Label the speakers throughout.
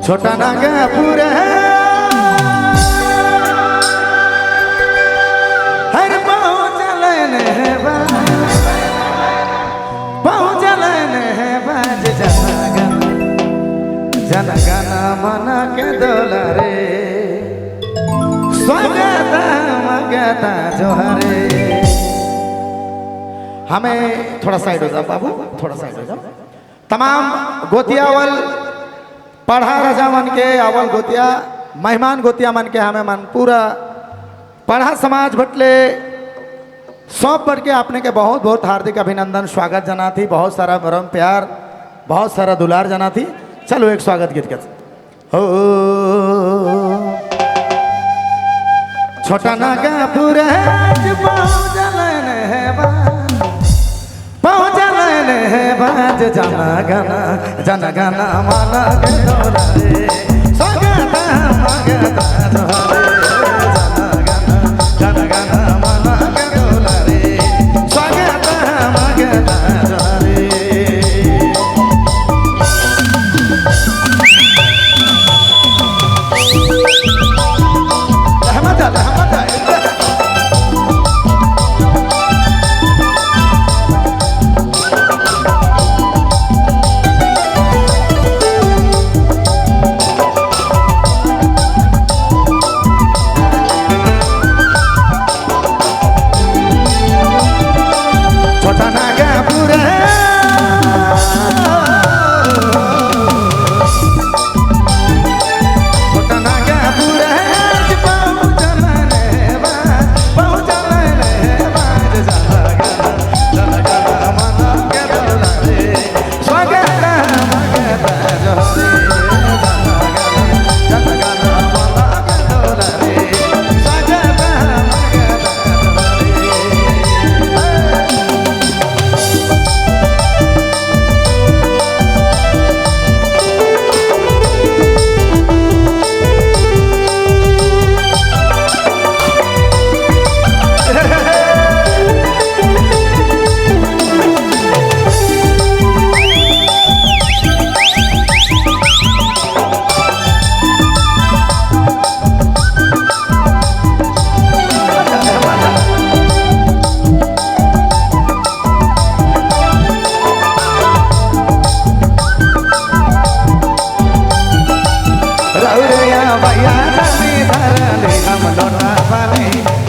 Speaker 1: छोटा नागपुर हर पहुँचलन है बाज जनगण मन के दोला रे स्वागत मगता जोहरे। हमें थोड़ा साइड हो जाओ बाबू, थोड़ा साइड हो जाओ। तमाम गोतियावल पढ़ा राजा मन के अवल गोतिया मेहमान गोतिया मन के हमें मन पूरा पढ़ा समाज भटले सौंप पढ़ के आपने के बहुत बहुत हार्दिक अभिनंदन स्वागत जना थी। बहुत सारा मरम प्यार बहुत सारा दुलार जना थी। चलो एक स्वागत गीत के हो छोटा नागपुर पहुँचलन है बाज जनगण मन के दोला रे स्वागत मगता जोहरे जनगण मन के दोला रे स्वागत मगता जोहरे।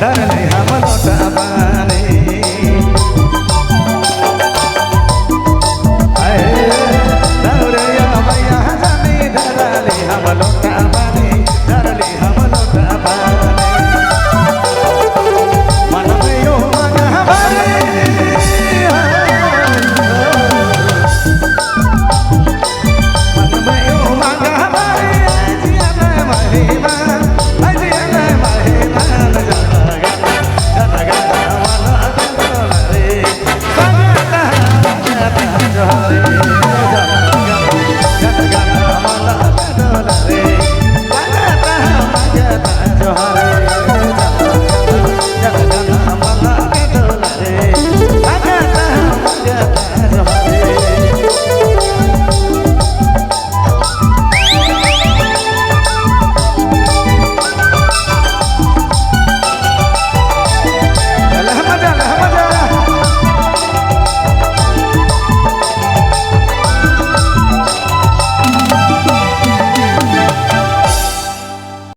Speaker 1: धरने